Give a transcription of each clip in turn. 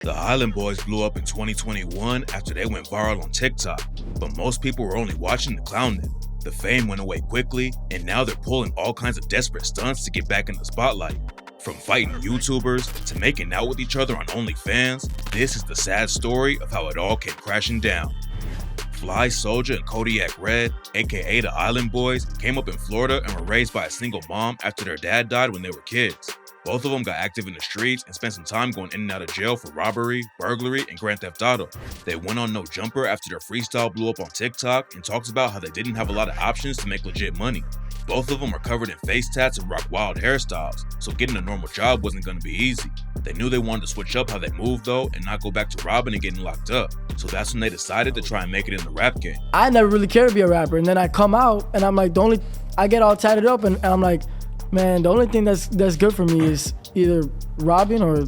The Island Boys blew up in 2021 after they went viral on TikTok, but most people were only watching to clown them. The fame went away quickly, and now they're pulling all kinds of desperate stunts to get back in the spotlight. From fighting YouTubers to making out with each other on OnlyFans, this is the sad story of how it all came crashing down. Fly Soulja and Kodiak Red, aka the Island Boys, came up in Florida and were raised by a single mom after their dad died when they were kids. Both of them got active in the streets and spent some time going in and out of jail for robbery, burglary, and Grand Theft Auto. They went on No Jumper after their freestyle blew up on TikTok and talks about how they didn't have a lot of options to make legit money. Both of them are covered in face tats and rock wild hairstyles, so getting a normal job wasn't going to be easy. They knew they wanted to switch up how they moved though and not go back to robbing and getting locked up, so that's when they decided to try and make it in the rap game. I never really cared to be a rapper, and then I come out and I'm like, I get all tatted up and I'm like, man, the only thing that's good for me is either robbing or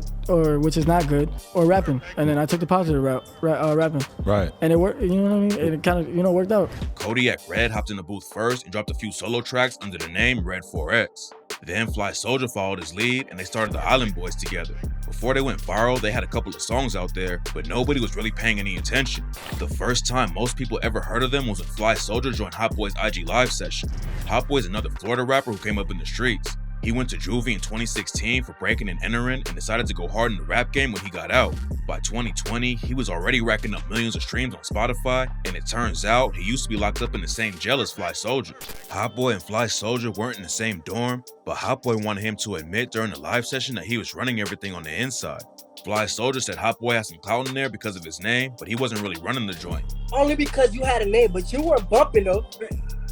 which is not good, or rapping. And then I took the positive route, rapping. Right. And it worked, you know what I mean? And it kind of, worked out. Kodiak Red hopped in the booth first and dropped a few solo tracks under the name Red 4X. Then Fly Soulja followed his lead and they started the Island Boys together. Before they went viral, they had a couple of songs out there, but nobody was really paying any attention. The first time most people ever heard of them was when Fly Soulja joined Hot Boy's IG Live session. Hot Boy's another Florida rapper who came up in the streets. He went to juvie in 2016 for breaking and entering and decided to go hard in the rap game when he got out. By 2020, he was already racking up millions of streams on Spotify, and it turns out he used to be locked up in the same jail as Fly Soulja. Hot Boy and Fly Soulja weren't in the same dorm, but Hot Boy wanted him to admit during the live session that he was running everything on the inside. Fly Soulja said Hot Boy had some clout in there because of his name, but he wasn't really running the joint. Only because you had a name, but you weren't bumping though.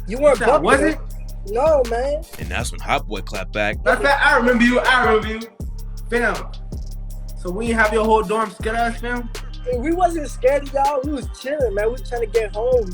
You weren't bumping. Was it? No, man. And that's when Hot Boy clapped back. I remember you. Fam. So we didn't have your whole dorm scared of us, fam? And we wasn't scared of y'all. We was chilling, man. We was trying to get home.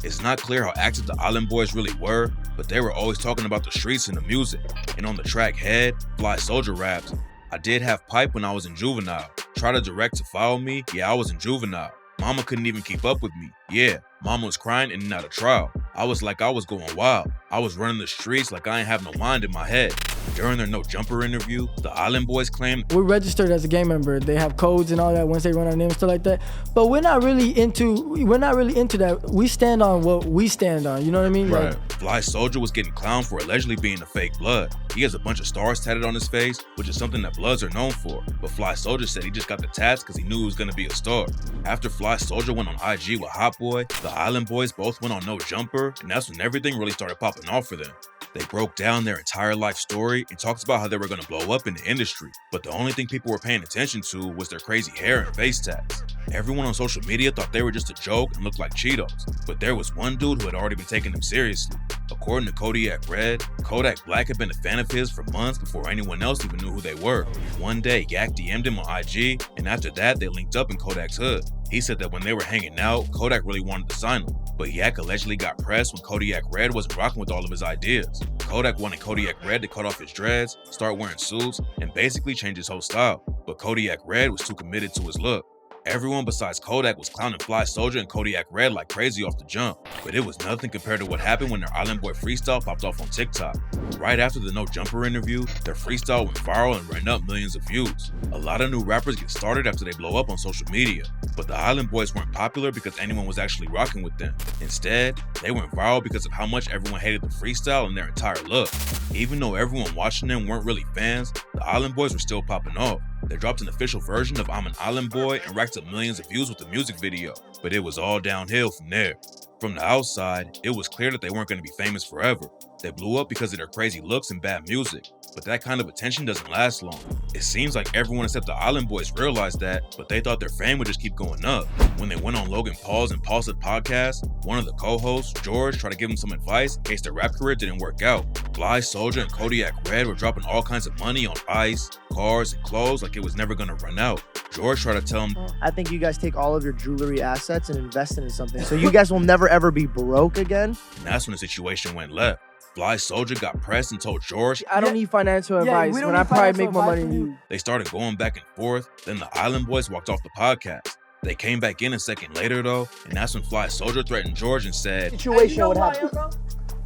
It's not clear how active the Island Boys really were, but they were always talking about the streets and the music. And on the track Head, Fly Soulja raps, "I did have pipe when I was in juvenile. Try to direct to follow me, yeah, I was in juvenile. Mama couldn't even keep up with me. Yeah, mama was crying in and out of trial. I was like I was going wild. I was running the streets like I ain't have no mind in my head." During their No Jumper interview, the Island Boys claimed, "We're registered as a gang member. They have codes and all that once they run our name and stuff like that. But we're not really into that. We stand on what we stand on. You know what I mean?" Right. Like, Fly Soulja was getting clowned for allegedly being a fake blood. He has a bunch of stars tatted on his face, which is something that Bloods are known for. But Fly Soulja said he just got the tats because he knew he was going to be a star. After Fly Soulja went on IG with Hot Boy, the Island Boys both went on No Jumper, and that's when everything really started popping off for them. They broke down their entire life story and talked about how they were going to blow up in the industry, but the only thing people were paying attention to was their crazy hair and face tats. Everyone on social media thought they were just a joke and looked like Cheetos, but there was one dude who had already been taking them seriously. According to Kodiak Red, Kodak Black had been a fan of his for months before anyone else even knew who they were. One day, Yak DM'd him on IG, and after that, they linked up in Kodak's hood. He said that when they were hanging out, Kodak really wanted to sign him, but Yak allegedly got pressed when Kodiak Red wasn't rocking with all of his ideas. Kodak wanted Kodiak Red to cut off his dreads, start wearing suits, and basically change his whole style, but Kodiak Red was too committed to his look. Everyone besides Kodak was clowning Fly Soulja and Kodiak Red like crazy off the jump, but it was nothing compared to what happened when their Island Boy freestyle popped off on TikTok. Right after the No Jumper interview, their freestyle went viral and ran up millions of views. A lot of new rappers get started after they blow up on social media, but the Island Boys weren't popular because anyone was actually rocking with them. Instead, they went viral because of how much everyone hated the freestyle and their entire look. Even though everyone watching them weren't really fans, the Island Boys were still popping off. They dropped an official version of I'm an Island Boy and racked up millions of views with the music video, but it was all downhill from there. From the outside, it was clear that they weren't going to be famous forever. They blew up because of their crazy looks and bad music, but that kind of attention doesn't last long. It seems like everyone except the Island Boys realized that, but they thought their fame would just keep going up. When they went on Logan Paul's Impulsive podcast, one of the co-hosts, George, tried to give them some advice in case their rap career didn't work out. Fly Soulja and Kodiak Red were dropping all kinds of money on ice, cars, and clothes like it was never gonna run out. George tried to tell him, "I think you guys take all of your jewelry assets and invest it in something, so you guys will never ever be broke again." and that's when the situation went left. Fly Soulja got pressed and told George, I don't need financial advice we don't when need I probably financial make more advice money from than you. They started going back and forth, then the Island Boys walked off the podcast. They came back in a second later though, and that's when Fly Soulja threatened George and said, Situation would happen.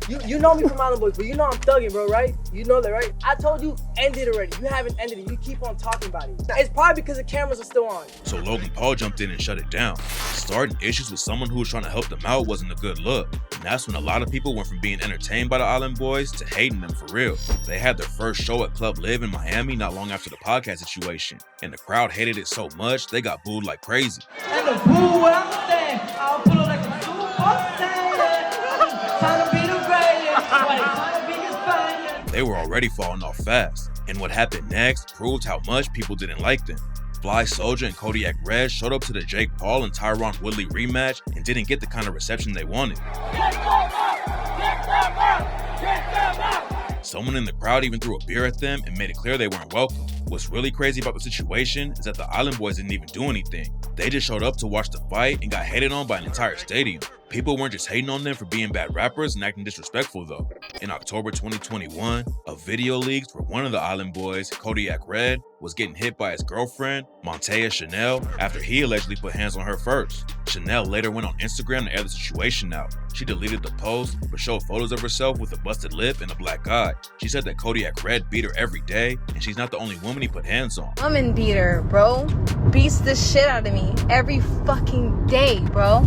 You know me from Island Boys, but you know I'm thugging, bro, right? You know that, right? I told you, end it already. You haven't ended it. You keep on talking about it. It's probably because the cameras are still on. So Logan Paul jumped in and shut it down. Starting issues with someone who was trying to help them out wasn't a good look. And that's when a lot of people went from being entertained by the Island Boys to hating them for real. They had their first show at Club Live in Miami not long after the podcast situation. And the crowd hated it so much, they got booed like crazy. And the boo what I'm saying, I'll pull it like a super saiyan. Time to be the greatest, time to be his finest. They were already falling off fast. And what happened next proved how much people didn't like them. Fly Soulja and Kodiak Red showed up to the Jake Paul and Tyron Woodley rematch and didn't get the kind of reception they wanted. Someone in the crowd even threw a beer at them and made it clear they weren't welcome. What's really crazy about the situation is that the Island Boys didn't even do anything. They just showed up to watch the fight and got hated on by an entire stadium. People weren't just hating on them for being bad rappers and acting disrespectful though. In October 2021, a video leaked where one of the Island Boys, Kodiak Red, was getting hit by his girlfriend, Montea Chanel, after he allegedly put hands on her first. Chanel later went on Instagram to air the situation out. She deleted the post, but showed photos of herself with a busted lip and a black eye. She said that Kodiak Red beat her every day, and she's not the only woman he put hands on. Woman beater, bro. Beats the shit out of me every fucking day, bro.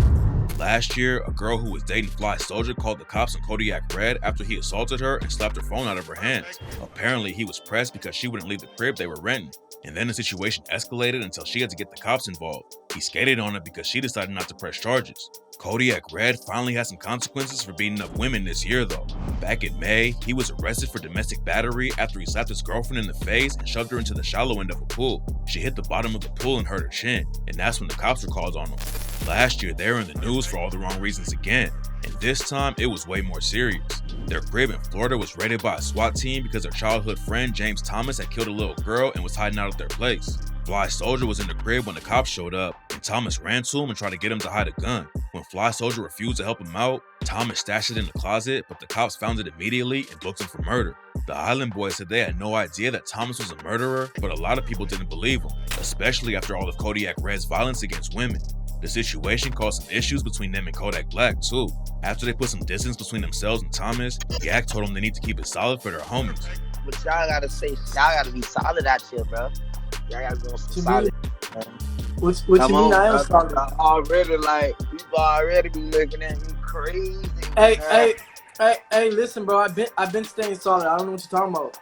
Last year, a girl who was dating Fly Soulja called the cops on Kodiak Red after he assaulted her and slapped her phone out of her hands. Apparently, he was pressed because she wouldn't leave the crib they were renting. And then the situation escalated until she had to get the cops involved. He skated on it because she decided not to press charges. Kodiak Red finally had some consequences for beating up women this year though. Back in May, he was arrested for domestic battery after he slapped his girlfriend in the face and shoved her into the shallow end of a pool. She hit the bottom of the pool and hurt her chin, and that's when the cops were called on him. Last year, they were in the news for all the wrong reasons again, and this time it was way more serious. Their crib in Florida was raided by a SWAT team because their childhood friend James Thomas had killed a little girl and was hiding out at their place. Fly Soulja was in the crib when the cops showed up, and Thomas ran to him and tried to get him to hide a gun. When Fly Soulja refused to help him out, Thomas stashed it in the closet, but the cops found it immediately and booked him for murder. The Island Boys said they had no idea that Thomas was a murderer, but a lot of people didn't believe him, especially after all of Kodiak Red's violence against women. The situation caused some issues between them and Kodak Black too. After they put some distance between themselves and Thomas, Yak told them they need to keep it solid for their homies. But y'all gotta be solid out here, bro. Y'all gotta go some solid. What you mean I am solid? Already, like, people already be looking at me crazy. Hey, listen, bro. I've been staying solid. I don't know what you're talking about.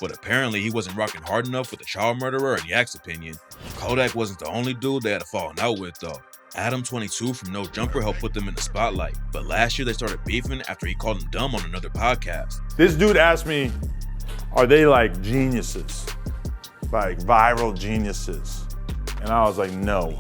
But apparently he wasn't rocking hard enough with the child murderer in Yak's opinion. Kodak wasn't the only dude they had a falling out with though. Adam 22 from No Jumper helped put them in the spotlight, but last year they started beefing after he called them dumb on another podcast. This dude asked me, are they like geniuses? Like viral geniuses? And I was like, no,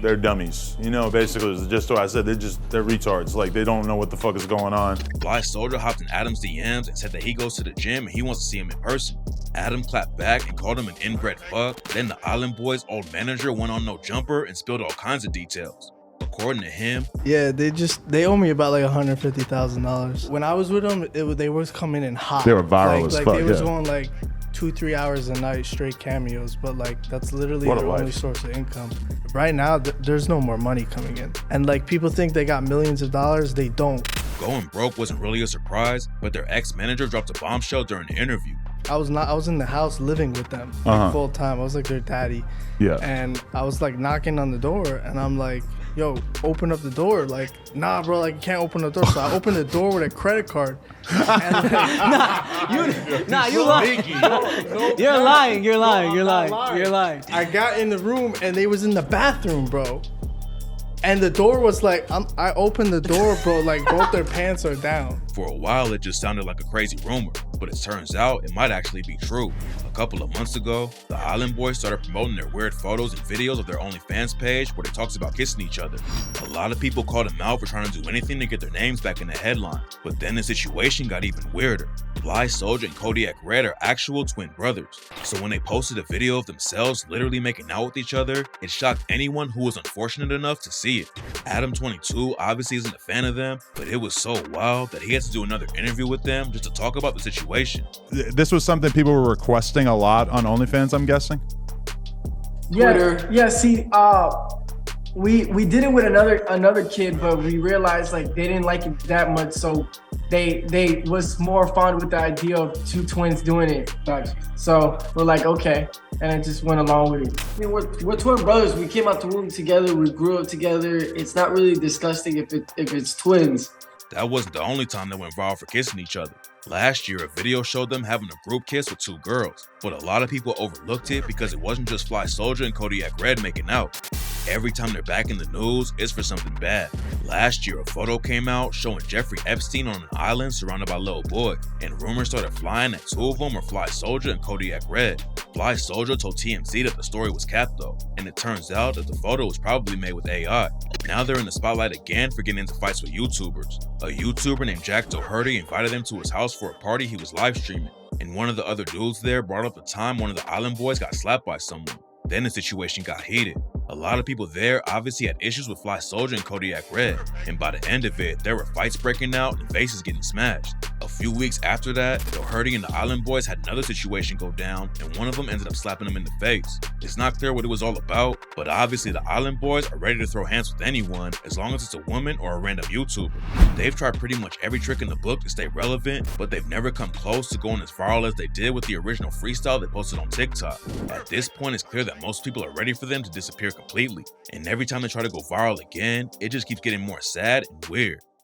they're dummies. You know, basically, it's just what I said, they're retards. Like, they don't know what the fuck is going on. Fly Soulja hopped in Adam's DMs and said that he goes to the gym and he wants to see him in person. Adam clapped back and called him an inbred fuck. Then the Island Boys' old manager went on No Jumper and spilled all kinds of details. According to him, yeah, they owe me about like $150,000. When I was with them, they was coming in hot. They were viral as fuck. They was going like 2-3 hours a night straight cameos, but like that's literally their only source of income. Right now, there's no more money coming in, and like people think they got millions of dollars. They don't. Going broke wasn't really a surprise, but their ex-manager dropped a bombshell during the interview. I was in the house living with them like, full time. I was like their daddy. Yeah. And I was like knocking on the door, and I'm like, yo, open up the door. Like, nah, bro, like, you can't open the door. So I opened the door with a credit card. And like, you lying. You're lying. I got in the room, and they was in the bathroom, bro. And the door was like, I opened the door, bro, like both their pants are down. For a while, it just sounded like a crazy rumor, but it turns out it might actually be true. A couple of months ago, the Island Boys started promoting their weird photos and videos of their OnlyFans page where they talks about kissing each other. A lot of people called them out for trying to do anything to get their names back in the headline, but then the situation got even weirder. Fly Soulja and Kodiak Red are actual twin brothers, so when they posted a video of themselves literally making out with each other, it shocked anyone who was unfortunate enough to see it. Adam 22 obviously isn't a fan of them, but it was so wild that he had to do another interview with them just to talk about the situation. This was something people were requesting a lot on OnlyFans, I'm guessing? Yeah, see, we did it with another kid, but we realized like they didn't like it that much, so they was more fond with the idea of two twins doing it. So we're like, okay, and I just went along with it. I mean, we're twin brothers. We came out the womb together. We grew up together. It's not really disgusting if it's twins. That wasn't the only time they went viral for kissing each other. Last year, a video showed them having a group kiss with two girls, but a lot of people overlooked it because it wasn't just Fly Soulja and Kodiak Red making out. Every time they're back in the news, it's for something bad. Last year, a photo came out showing Jeffrey Epstein on an island surrounded by little boys, and rumors started flying that two of them were Fly Soulja and Kodiak Red. Fly Soulja told TMZ that the story was capped though, and it turns out that the photo was probably made with AI. Now they're in the spotlight again for getting into fights with YouTubers. A YouTuber named Jack Doherty invited them to his house for a party he was live streaming, and one of the other dudes there brought up the time one of the island boys got slapped by someone. Then the situation got heated. A lot of people there obviously had issues with Fly Soulja and Kodiak Red, and by the end of it, there were fights breaking out and faces getting smashed. A few weeks after that, Doherty and the Island Boys had another situation go down, and one of them ended up slapping him in the face. It's not clear what it was all about, but obviously the Island Boys are ready to throw hands with anyone as long as it's a woman or a random YouTuber. They've tried pretty much every trick in the book to stay relevant, but they've never come close to going as viral as they did with the original freestyle they posted on TikTok. At this point, it's clear that most people are ready for them to disappear completely, and every time they try to go viral again, it just keeps getting more sad and weird.